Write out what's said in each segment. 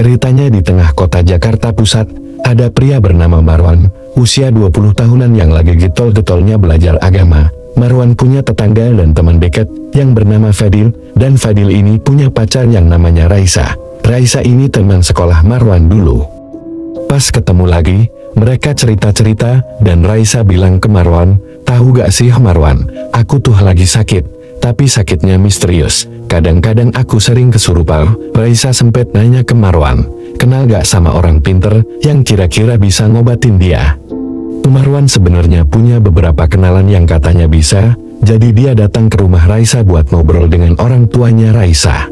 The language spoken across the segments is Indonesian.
Ceritanya di tengah kota Jakarta Pusat, ada pria bernama Marwan, usia 20 tahunan yang lagi getol-getolnya belajar agama. Marwan punya tetangga dan teman dekat yang bernama Fadil, dan Fadil ini punya pacar yang namanya Raisa. Raisa ini teman sekolah Marwan dulu. Pas ketemu lagi, mereka cerita-cerita, dan Raisa bilang ke Marwan, "Tahu gak sih Marwan, aku tuh lagi sakit, tapi sakitnya misterius. Kadang-kadang aku sering kesurupan." Raisa sempet nanya ke Marwan, kenal gak sama orang pinter yang kira-kira bisa ngobatin dia. Marwan sebenarnya punya beberapa kenalan yang katanya bisa, jadi dia datang ke rumah Raisa buat ngobrol dengan orang tuanya Raisa.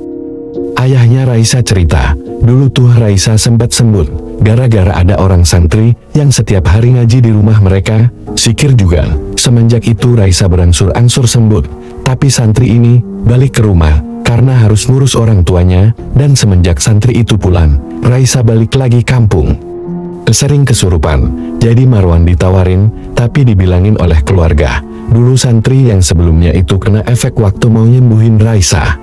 Ayahnya Raisa cerita, dulu tuh Raisa sempat sembuh, gara-gara ada orang santri yang setiap hari ngaji di rumah mereka, zikir juga. Semenjak itu Raisa berangsur-angsur sembuh, tapi santri ini balik ke rumah karena harus ngurus orang tuanya, dan semenjak santri itu pulang, Raisa balik lagi kampung. Sering kesurupan, jadi Marwan ditawarin, tapi dibilangin oleh keluarga, dulu santri yang sebelumnya itu kena efek waktu mau nyembuhin Raisa.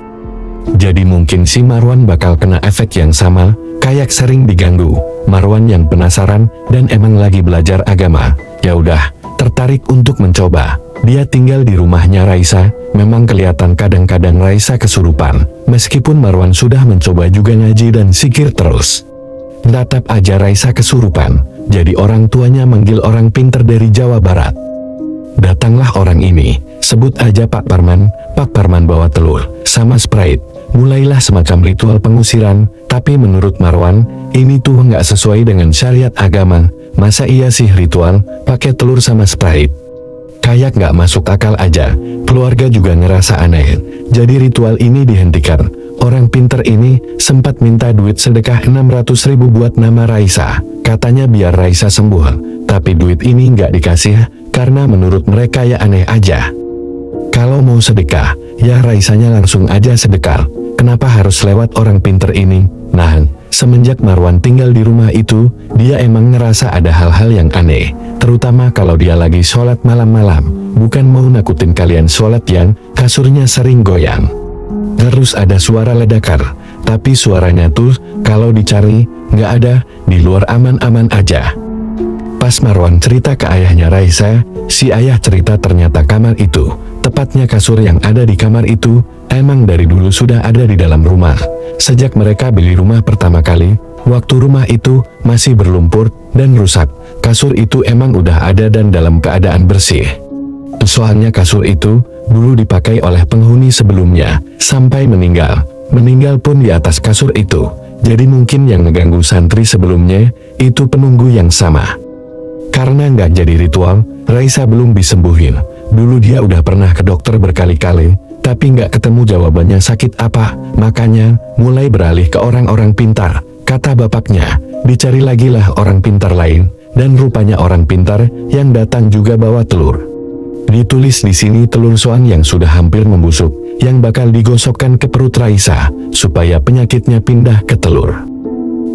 Jadi mungkin si Marwan bakal kena efek yang sama, kayak sering diganggu. Marwan yang penasaran dan emang lagi belajar agama, ya udah tertarik untuk mencoba. Dia tinggal di rumahnya Raisa. Memang kelihatan kadang-kadang Raisa kesurupan, meskipun Marwan sudah mencoba juga ngaji dan zikir terus. Tetap aja Raisa kesurupan, jadi orang tuanya manggil orang pinter dari Jawa Barat. Datanglah orang ini, sebut aja Pak Parman. Pak Parman bawa telur sama Sprite. Mulailah semacam ritual pengusiran, tapi menurut Marwan, ini tuh nggak sesuai dengan syariat agama. Masa iya sih ritual pakai telur sama Sprite? Kayak nggak masuk akal aja. Keluarga juga ngerasa aneh, jadi ritual ini dihentikan. Orang pinter ini sempat minta duit sedekah 600.000 buat nama Raisa. Katanya biar Raisa sembuh, tapi duit ini nggak dikasih, karena menurut mereka ya aneh aja. Kalau mau sedekah, ya Raisanya langsung aja sedekah. Kenapa harus lewat orang pinter ini? Nah, semenjak Marwan tinggal di rumah itu, dia emang ngerasa ada hal-hal yang aneh. Terutama kalau dia lagi sholat malam-malam. Bukan mau nakutin kalian sholat yang kasurnya sering goyang. Terus ada suara ledakan, tapi suaranya tuh kalau dicari nggak ada, di luar aman-aman aja. Pas Marwan cerita ke ayahnya Raisa, si ayah cerita ternyata kamar itu, tepatnya kasur yang ada di kamar itu, emang dari dulu sudah ada di dalam rumah. Sejak mereka beli rumah pertama kali, waktu rumah itu masih berlumpur dan rusak, kasur itu emang udah ada dan dalam keadaan bersih. Soalnya kasur itu dulu dipakai oleh penghuni sebelumnya, sampai meninggal. Meninggal pun di atas kasur itu. Jadi mungkin yang ngeganggu santri sebelumnya, itu penunggu yang sama. Karena nggak jadi ritual, Raisa belum disembuhin. Dulu dia udah pernah ke dokter berkali-kali, tapi nggak ketemu jawabannya sakit apa. Makanya, mulai beralih ke orang-orang pintar. Kata bapaknya, dicari lagi lah orang pintar lain, dan rupanya orang pintar yang datang juga bawa telur. Ditulis di sini telur soang yang sudah hampir membusuk, yang bakal digosokkan ke perut Raisa, supaya penyakitnya pindah ke telur.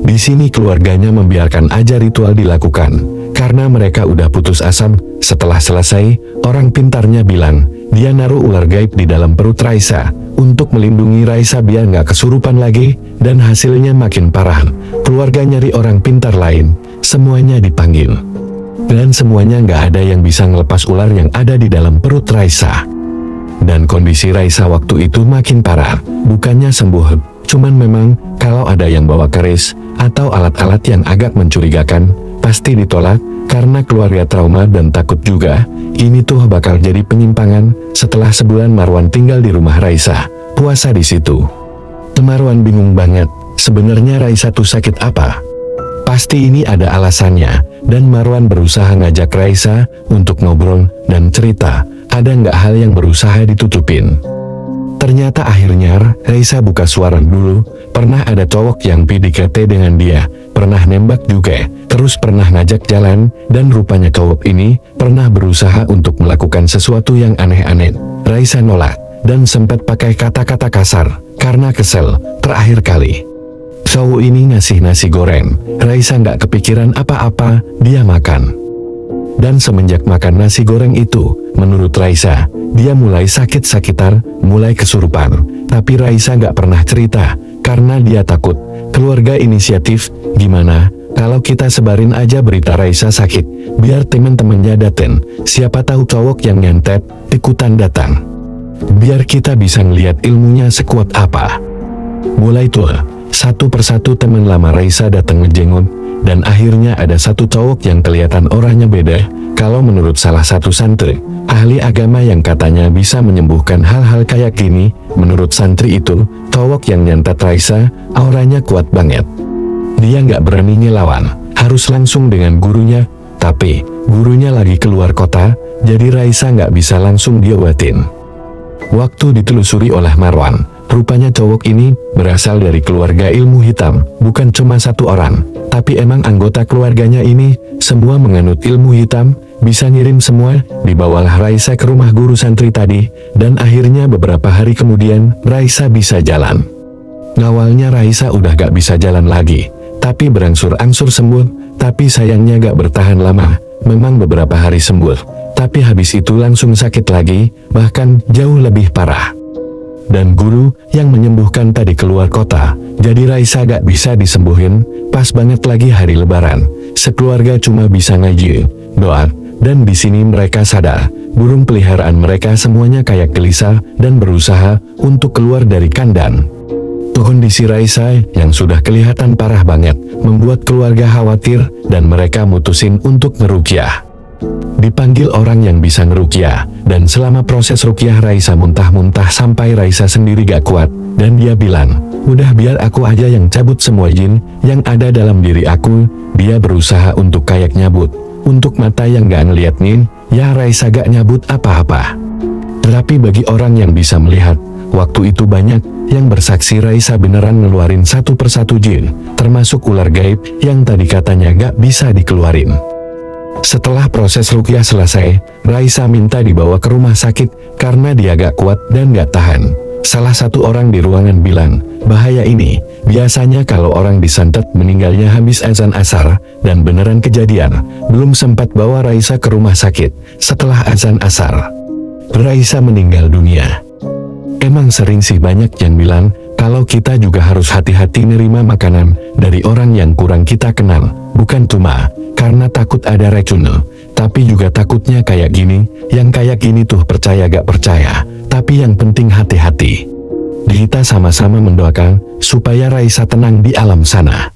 Di sini keluarganya membiarkan aja ritual dilakukan, karena mereka udah putus asa. Setelah selesai, orang pintarnya bilang, dia naruh ular gaib di dalam perut Raisa, untuk melindungi Raisa biar nggak kesurupan lagi, dan hasilnya makin parah. Keluarga nyari orang pintar lain, semuanya dipanggil. Dan semuanya nggak ada yang bisa ngelepas ular yang ada di dalam perut Raisa. Dan kondisi Raisa waktu itu makin parah, bukannya sembuh, cuman memang kalau ada yang bawa keris atau alat-alat yang agak mencurigakan, pasti ditolak, karena keluarga trauma dan takut juga, ini tuh bakal jadi penyimpangan. Setelah sebulan Marwan tinggal di rumah Raisa, puasa di situ. Marwan bingung banget, sebenarnya Raisa tuh sakit apa? Pasti ini ada alasannya, dan Marwan berusaha ngajak Raisa untuk ngobrol dan cerita, ada nggak hal yang berusaha ditutupin. Ternyata akhirnya Raisa buka suara dulu, pernah ada cowok yang PDKT dengan dia, pernah nembak juga, terus pernah ngajak jalan, dan rupanya cowok ini pernah berusaha untuk melakukan sesuatu yang aneh-aneh. Raisa nolak, dan sempat pakai kata-kata kasar, karena kesel. Terakhir kali cowok ini ngasih nasi goreng, Raisa nggak kepikiran apa-apa, dia makan. Dan semenjak makan nasi goreng itu, menurut Raisa, dia mulai sakit-sakitan, mulai kesurupan. Tapi Raisa nggak pernah cerita, karena dia takut. Keluarga inisiatif, gimana kalau kita sebarin aja berita Raisa sakit, biar temen-temennya dateng, siapa tahu cowok yang nyantet ikutan datang. Biar kita bisa ngeliat ilmunya sekuat apa. Mulai tuh, satu persatu temen lama Raisa datang ngejenguk, dan akhirnya ada satu cowok yang kelihatan orangnya beda. Kalau menurut salah satu santri, ahli agama yang katanya bisa menyembuhkan hal-hal kayak gini, menurut santri itu, cowok yang nyantet Raisa, auranya kuat banget. Dia nggak berani ngelawan, harus langsung dengan gurunya, tapi gurunya lagi keluar kota, jadi Raisa nggak bisa langsung diobatin. Waktu ditelusuri oleh Marwan, rupanya cowok ini berasal dari keluarga ilmu hitam, bukan cuma satu orang, tapi emang anggota keluarganya ini semua menganut ilmu hitam, bisa ngirim semua. Dibawalah Raisa ke rumah guru santri tadi, dan akhirnya beberapa hari kemudian Raisa bisa jalan. Awalnya Raisa udah gak bisa jalan lagi, tapi berangsur-angsur sembuh, tapi sayangnya gak bertahan lama, memang beberapa hari sembuh, tapi habis itu langsung sakit lagi, bahkan jauh lebih parah. Dan guru yang menyembuhkan tadi keluar kota, jadi Raisa gak bisa disembuhin. Pas banget lagi hari lebaran, sekeluarga cuma bisa ngaji, doa, dan di sini mereka sadar, burung peliharaan mereka semuanya kayak gelisah dan berusaha untuk keluar dari kandang. Kondisi Raisa yang sudah kelihatan parah banget, membuat keluarga khawatir, dan mereka mutusin untuk ngerukyah. Dipanggil orang yang bisa ngerukyah, dan selama proses rukyah Raisa muntah-muntah sampai Raisa sendiri gak kuat, dan dia bilang, udah biar aku aja yang cabut semua jin yang ada dalam diri aku. Dia berusaha untuk kayak nyabut, untuk mata yang gak ngeliat nih, ya Raisa gak nyabut apa-apa. Tapi bagi orang yang bisa melihat, waktu itu banyak yang bersaksi Raisa beneran ngeluarin satu persatu jin, termasuk ular gaib yang tadi katanya gak bisa dikeluarin. Setelah proses rukyah selesai, Raisa minta dibawa ke rumah sakit karena dia gak kuat dan gak tahan. Salah satu orang di ruangan bilang, bahaya ini, biasanya kalau orang disantet meninggalnya habis azan asar, dan beneran kejadian, belum sempat bawa Raisa ke rumah sakit. Setelah azan asar, Raisa meninggal dunia. Emang sering sih banyak yang bilang, kalau kita juga harus hati-hati nerima makanan dari orang yang kurang kita kenal, bukan cuma karena takut ada racun, tapi juga takutnya kayak gini, yang kayak gini tuh percaya gak percaya, tapi yang penting hati-hati. Kita sama-sama mendoakan supaya Raisa tenang di alam sana.